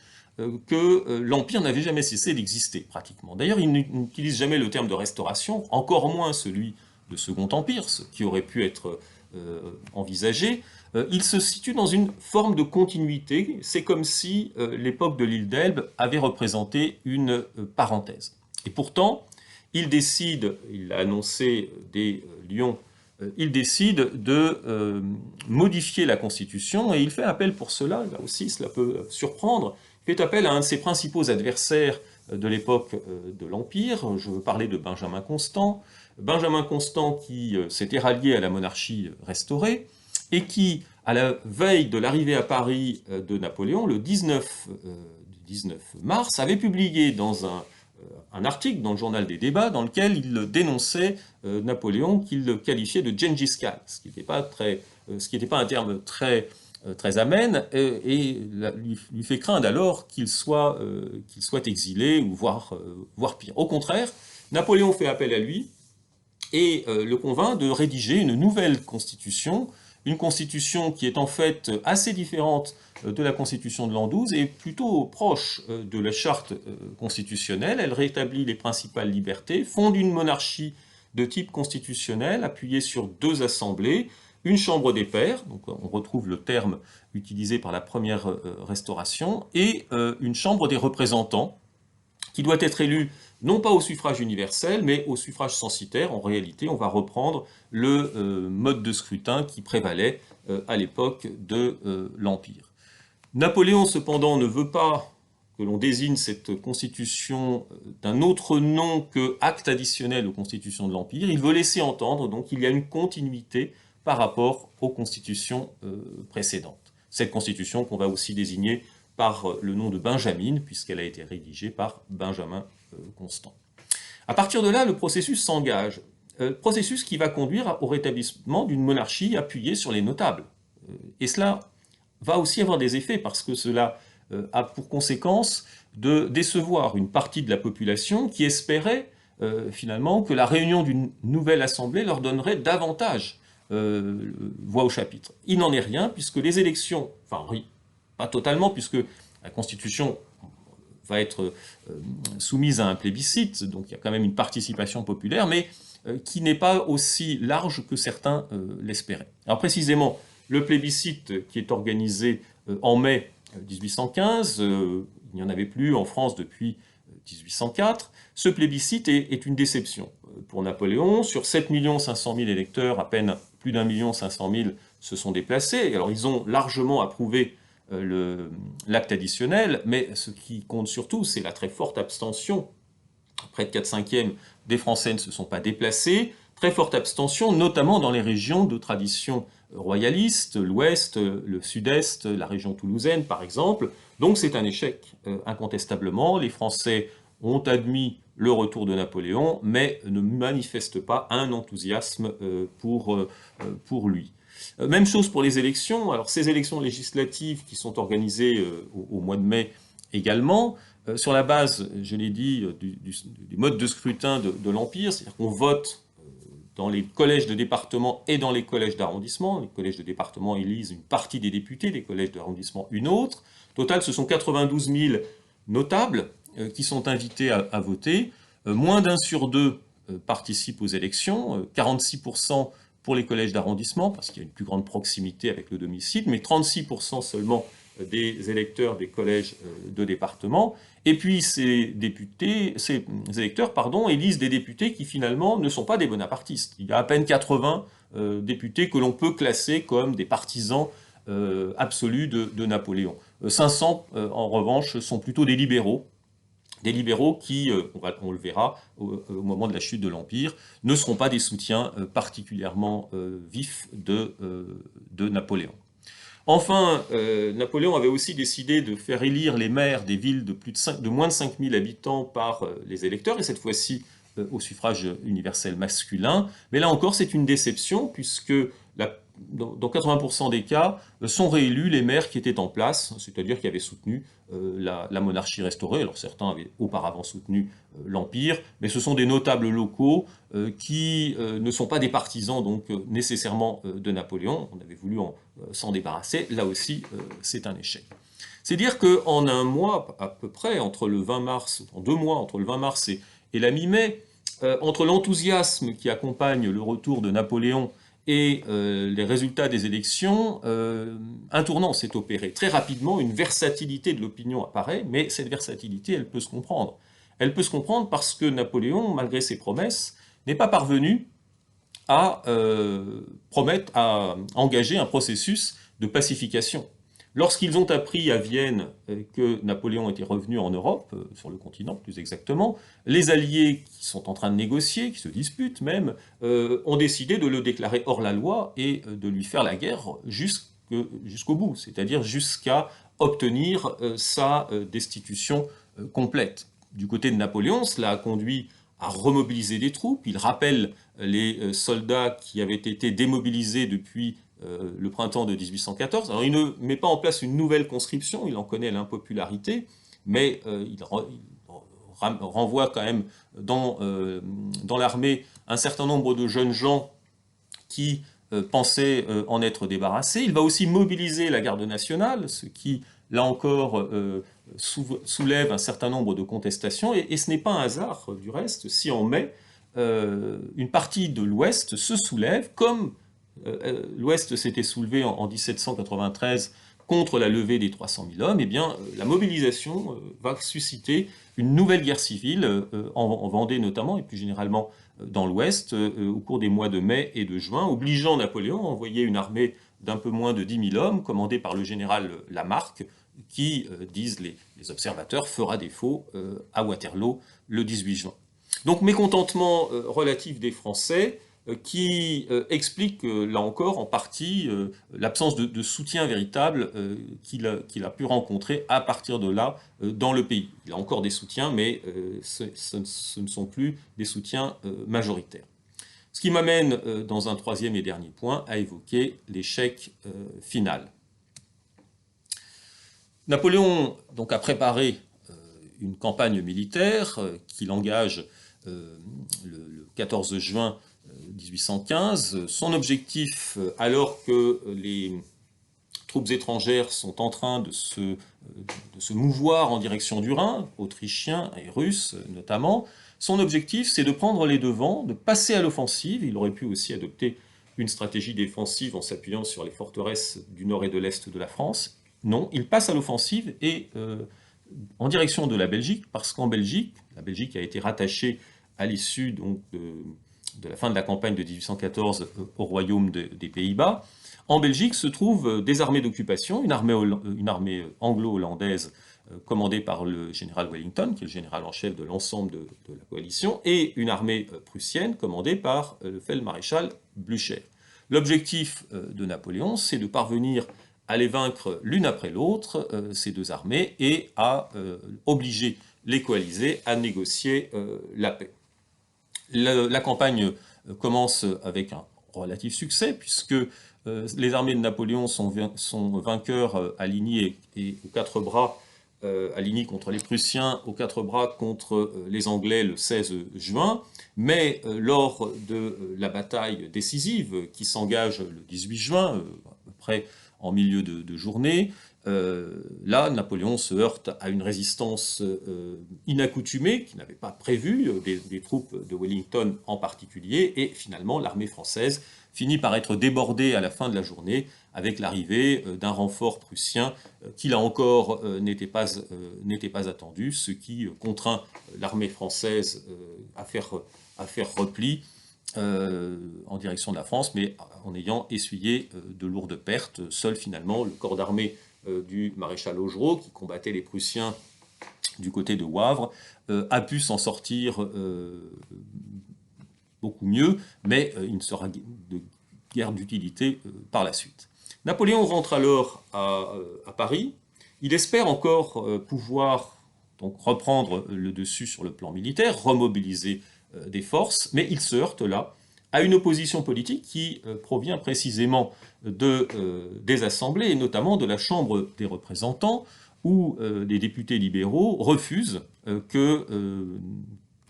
que l'Empire n'avait jamais cessé d'exister, pratiquement. D'ailleurs, il n'utilise jamais le terme de restauration, encore moins celui de Second Empire, ce qui aurait pu être envisagé. Il se situe dans une forme de continuité. C'est comme si l'époque de l'île d'Elbe avait représenté une parenthèse. Et pourtant, il l'a annoncé dès Lyon, il décide de modifier la Constitution, et il fait appel pour cela, là aussi cela peut surprendre, il fait appel à un de ses principaux adversaires de l'époque de l'Empire. Je veux parler de Benjamin Constant. Benjamin Constant qui s'était rallié à la monarchie restaurée, et qui, à la veille de l'arrivée à Paris de Napoléon, le 19 mars, avait publié dans un article dans le journal des débats dans lequel il dénonçait Napoléon, qu'il qualifiait de Gengis Khan, ce qui n'était pas un terme très amène, et lui fait craindre alors qu'il soit exilé, ou voire pire. Au contraire, Napoléon fait appel à lui et le convainc de rédiger une nouvelle constitution, une constitution qui est en fait assez différente de la constitution de l'an 12 et plutôt proche de la charte constitutionnelle. Elle rétablit les principales libertés, fonde une monarchie de type constitutionnel appuyée sur 2 assemblées, une chambre des pairs, donc on retrouve le terme utilisé par la première restauration, et une chambre des représentants, qui doit être élue non pas au suffrage universel, mais au suffrage censitaire. En réalité, on va reprendre le mode de scrutin qui prévalait à l'époque de l'Empire. Napoléon, cependant, ne veut pas que l'on désigne cette constitution d'un autre nom que acte additionnel aux constitutions de l'Empire. Il veut laisser entendre donc qu'il y a une continuité par rapport aux constitutions précédentes. Cette constitution qu'on va aussi désigner par le nom de Benjamine, puisqu'elle a été rédigée par Benjamin Constant. À partir de là, le processus s'engage. Processus qui va conduire au rétablissement d'une monarchie appuyée sur les notables. Et cela va aussi avoir des effets, parce que cela a pour conséquence de décevoir une partie de la population qui espérait finalement que la réunion d'une nouvelle assemblée leur donnerait davantage voix au chapitre. Il n'en est rien, puisque les élections, enfin pas totalement, puisque la Constitution va être soumise à un plébiscite, donc il y a quand même une participation populaire, mais qui n'est pas aussi large que certains l'espéraient. Alors précisément, le plébiscite qui est organisé en mai 1815, il n'y en avait plus en France depuis 1804, ce plébiscite est une déception pour Napoléon. Sur 7 500 000 électeurs, à peine plus d'1 500 000 se sont déplacés. Alors ils ont largement approuvé l'acte additionnel, mais ce qui compte surtout, c'est la très forte abstention. Près de 4/5 des Français ne se sont pas déplacés. très forte abstention, notamment dans les régions de tradition royaliste, l'Ouest, le Sud-Est, la région toulousaine par exemple. Donc c'est un échec incontestablement. Les Français ont admis le retour de Napoléon, mais ne manifestent pas un enthousiasme pour lui. Même chose pour les élections. Alors ces élections législatives qui sont organisées au mois de mai également, sur la base, je l'ai dit, du mode de scrutin de l'Empire, c'est-à-dire qu'on vote dans les collèges de département et dans les collèges d'arrondissement. Les collèges de département élisent une partie des députés, les collèges d'arrondissement une autre. Au total, ce sont 92 000 notables qui sont invités à voter. Moins d'un sur deux participe aux élections, 46% pour les collèges d'arrondissement, parce qu'il y a une plus grande proximité avec le domicile, mais 36% seulement des électeurs des collèges de département. Et puis ces électeurs élisent des députés qui finalement ne sont pas des bonapartistes. Il y a à peine 80 députés que l'on peut classer comme des partisans absolus de Napoléon. 500, en revanche, sont plutôt des libéraux qui, on le verra au moment de la chute de l'Empire, ne seront pas des soutiens particulièrement vifs de Napoléon. Enfin, Napoléon avait aussi décidé de faire élire les maires des villes de moins de 5 000 habitants par les électeurs, et cette fois-ci au suffrage universel masculin. Mais là encore, c'est une déception, puisque dans 80% des cas, sont réélus les maires qui étaient en place, c'est-à-dire qui avaient soutenu la monarchie restaurée. Alors certains avaient auparavant soutenu l'Empire, mais ce sont des notables locaux qui ne sont pas des partisans donc nécessairement de Napoléon. On avait voulu s'en débarrasser. Là aussi, c'est un échec. C'est dire qu'en un mois à peu près, en 2 mois, entre le 20 mars et la mi-mai, entre l'enthousiasme qui accompagne le retour de Napoléon et les résultats des élections, un tournant s'est opéré. Très rapidement, une versatilité de l'opinion apparaît, mais cette versatilité, elle peut se comprendre. Elle peut se comprendre parce que Napoléon, malgré ses promesses, n'est pas parvenu à engager un processus de pacification. Lorsqu'ils ont appris à Vienne que Napoléon était revenu en Europe, sur le continent plus exactement, les alliés qui sont en train de négocier, qui se disputent même, ont décidé de le déclarer hors la loi et de lui faire la guerre jusqu'au bout, c'est-à-dire jusqu'à obtenir sa destitution complète. Du côté de Napoléon, cela a conduit à remobiliser des troupes. Il rappelle les soldats qui avaient été démobilisés depuis le printemps de 1814. Alors il ne met pas en place une nouvelle conscription, il en connaît l'impopularité, mais il renvoie quand même dans l'armée un certain nombre de jeunes gens qui pensaient en être débarrassés. Il va aussi mobiliser la garde nationale, ce qui, là encore, soulève un certain nombre de contestations, et ce n'est pas un hasard, du reste, si en mai, une partie de l'Ouest se soulève, comme l'Ouest s'était soulevé en 1793 contre la levée des 300 000 hommes, eh bien, la mobilisation va susciter une nouvelle guerre civile, en Vendée notamment, et plus généralement dans l'Ouest, au cours des mois de mai et de juin, obligeant Napoléon à envoyer une armée d'un peu moins de 10 000 hommes, commandée par le général Lamarque, qui, disent les observateurs, fera défaut à Waterloo le 18 juin. Donc mécontentement relatif des Français, qui explique, là encore, en partie, l'absence de soutien véritable qu'il a pu rencontrer à partir de là dans le pays. Il a encore des soutiens, mais ce ne sont plus des soutiens majoritaires. Ce qui m'amène, dans un troisième et dernier point, à évoquer l'échec final. Napoléon donc, a préparé une campagne militaire qu'il engage le 14 juin 1815. Son objectif, alors que les troupes étrangères sont en train de se mouvoir en direction du Rhin, autrichiens et russes notamment, son objectif c'est de prendre les devants, de passer à l'offensive. Il aurait pu aussi adopter une stratégie défensive en s'appuyant sur les forteresses du nord et de l'est de la France. Non, il passe à l'offensive et en direction de la Belgique, parce qu'en Belgique, la Belgique a été rattachée à l'issue donc de la fin de la campagne de 1814 au royaume des Pays-Bas. En Belgique se trouvent des armées d'occupation, une armée anglo-hollandaise commandée par le général Wellington, qui est le général en chef de l'ensemble de la coalition, et une armée prussienne commandée par le feldmaréchal Blücher. L'objectif de Napoléon, c'est de parvenir à les vaincre l'une après l'autre, ces deux armées, et à obliger les coalisés à négocier la paix. La campagne commence avec un relatif succès, puisque les armées de Napoléon sont vainqueurs alignés et aux quatre bras, alignés contre les Prussiens, aux quatre bras contre les Anglais le 16 juin, mais lors de la bataille décisive qui s'engage le 18 juin, à peu près en milieu de journée, là, Napoléon se heurte à une résistance inaccoutumée, qu'il n'avait pas prévue, des troupes de Wellington en particulier, et finalement l'armée française finit par être débordée à la fin de la journée avec l'arrivée d'un renfort prussien qui, là encore, n'était pas attendu, ce qui contraint l'armée française à faire repli en direction de la France, mais en ayant essuyé de lourdes pertes. Seul finalement le corps d'armée du maréchal Augereau, qui combattait les Prussiens du côté de Wavre, a pu s'en sortir beaucoup mieux, mais il ne sera de guère d'utilité par la suite. Napoléon rentre alors à Paris. Il espère encore pouvoir donc reprendre le dessus sur le plan militaire, remobiliser des forces, mais il se heurte là à une opposition politique qui provient précisément des assemblées, et notamment de la Chambre des représentants, où des députés libéraux refusent que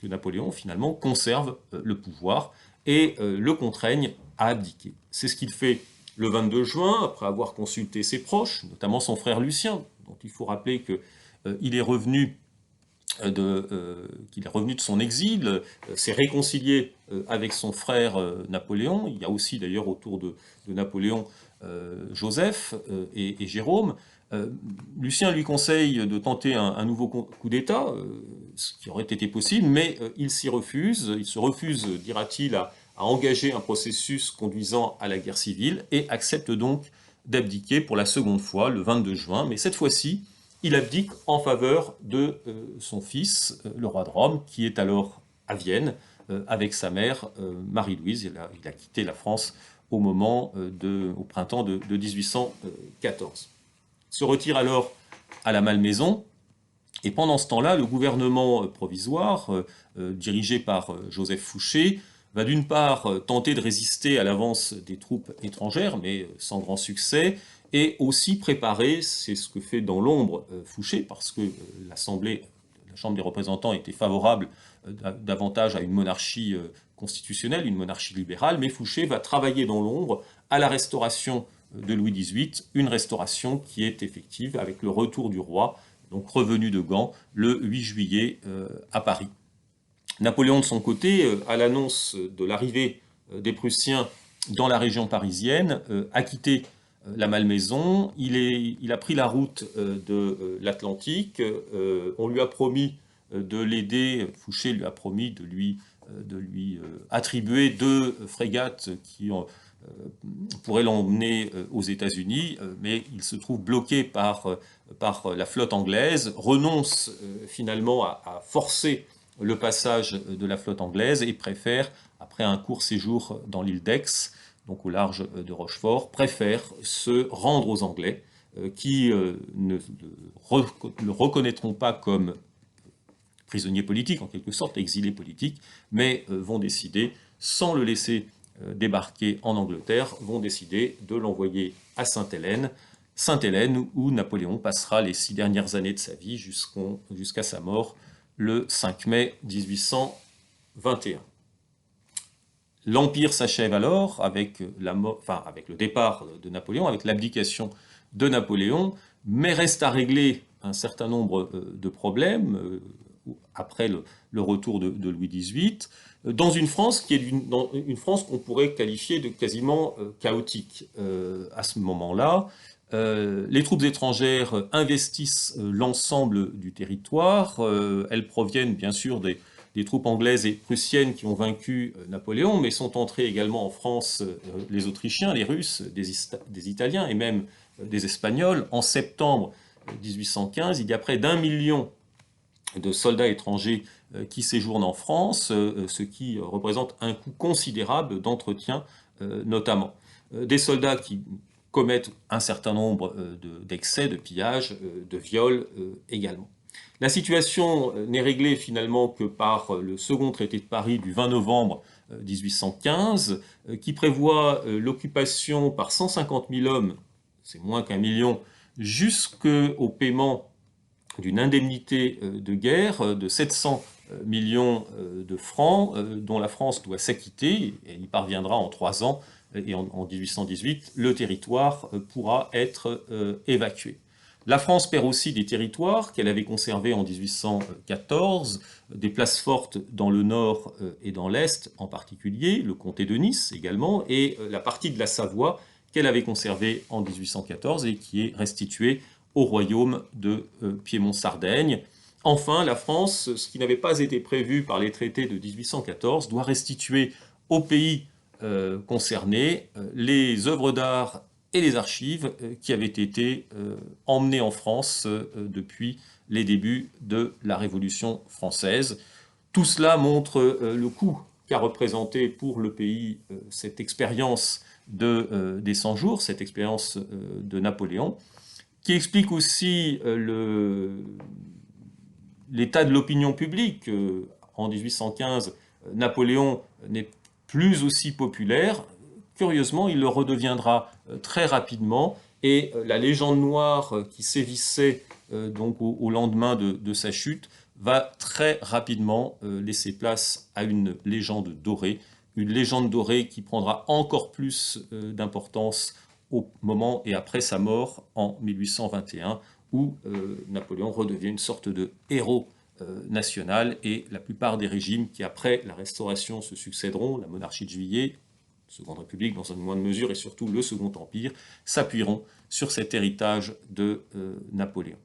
Napoléon finalement conserve le pouvoir et le contraignent à abdiquer. C'est ce qu'il fait le 22 juin, après avoir consulté ses proches, notamment son frère Lucien, dont il faut rappeler qu'il est revenu de son exil, s'est réconcilié avec son frère Napoléon. Il y a aussi d'ailleurs autour de Napoléon Joseph et Jérôme. Lucien lui conseille de tenter un nouveau coup d'État, ce qui aurait été possible, mais il s'y refuse. Il se refuse, dira-t-il, à engager un processus conduisant à la guerre civile et accepte donc d'abdiquer pour la seconde fois le 22 juin, mais cette fois-ci, il abdique en faveur de son fils, le roi de Rome, qui est alors à Vienne avec sa mère, Marie-Louise. Il a quitté la France au printemps de 1814. Il se retire alors à la Malmaison, et pendant ce temps-là, le gouvernement provisoire, dirigé par Joseph Fouché, va d'une part tenter de résister à l'avance des troupes étrangères, mais sans grand succès, et aussi préparer, c'est ce que fait dans l'ombre Fouché, parce que la Chambre des représentants était favorable davantage à une monarchie constitutionnelle, une monarchie libérale, mais Fouché va travailler dans l'ombre à la restauration de Louis XVIII, une restauration qui est effective avec le retour du roi, donc revenu de Gand, le 8 juillet à Paris. Napoléon, de son côté, à l'annonce de l'arrivée des Prussiens dans la région parisienne, a quitté la Malmaison. Il a pris la route de l'Atlantique. On lui a promis de l'aider. Fouché lui a promis de lui attribuer 2 frégates qui pourraient l'emmener aux États-Unis, mais il se trouve bloqué par la flotte anglaise, renonce finalement à forcer le passage de la flotte anglaise et préfère, après un court séjour dans l'île d'Aix, donc au large de Rochefort, préfère se rendre aux Anglais qui ne le reconnaîtront pas comme prisonnier politique, en quelque sorte, exilé politique, mais vont décider, sans le laisser débarquer en Angleterre, vont décider de l'envoyer à Sainte-Hélène, où Napoléon passera les 6 dernières années de sa vie jusqu'à sa mort le 5 mai 1821. L'Empire s'achève alors avec le départ de Napoléon, avec l'abdication de Napoléon, mais reste à régler un certain nombre de problèmes après le retour de Louis XVIII, dans une France qui est une France qu'on pourrait qualifier de quasiment chaotique à ce moment-là. Les troupes étrangères investissent l'ensemble du territoire. Elles proviennent bien sûr des troupes anglaises et prussiennes qui ont vaincu Napoléon, mais sont entrés également en France les Autrichiens, les Russes, des Italiens et même des Espagnols. En septembre 1815, il y a près d'1 million de soldats étrangers qui séjournent en France, ce qui représente un coût considérable d'entretien notamment. Des soldats qui commettent un certain nombre d'excès, de pillages, de viols également. La situation n'est réglée finalement que par le second traité de Paris du 20 novembre 1815, qui prévoit l'occupation par 150 000 hommes, c'est moins qu'1 million, jusqu'au paiement d'une indemnité de guerre de 700 millions de francs, dont la France doit s'acquitter, et elle y parviendra en 3 ans, et en 1818, le territoire pourra être évacué. La France perd aussi des territoires qu'elle avait conservés en 1814, des places fortes dans le nord et dans l'est en particulier, le comté de Nice également, et la partie de la Savoie qu'elle avait conservée en 1814 et qui est restituée au royaume de Piémont-Sardaigne. Enfin, la France, ce qui n'avait pas été prévu par les traités de 1814, doit restituer au pays concernés les œuvres d'art et les archives qui avaient été emmenées en France depuis les débuts de la Révolution française. Tout cela montre le coût qu'a représenté pour le pays cette expérience des 100 jours, cette expérience de Napoléon, qui explique aussi l'état de l'opinion publique. En 1815, Napoléon n'est plus aussi populaire. Curieusement, il le redeviendra très rapidement, et la légende noire qui sévissait donc au lendemain de sa chute va très rapidement laisser place à une légende dorée qui prendra encore plus d'importance au moment et après sa mort en 1821, où Napoléon redevient une sorte de héros national, et la plupart des régimes qui, après la Restauration, se succéderont, la monarchie de Juillet, Seconde République dans une moindre mesure, et surtout le Second Empire, s'appuieront sur cet héritage de Napoléon.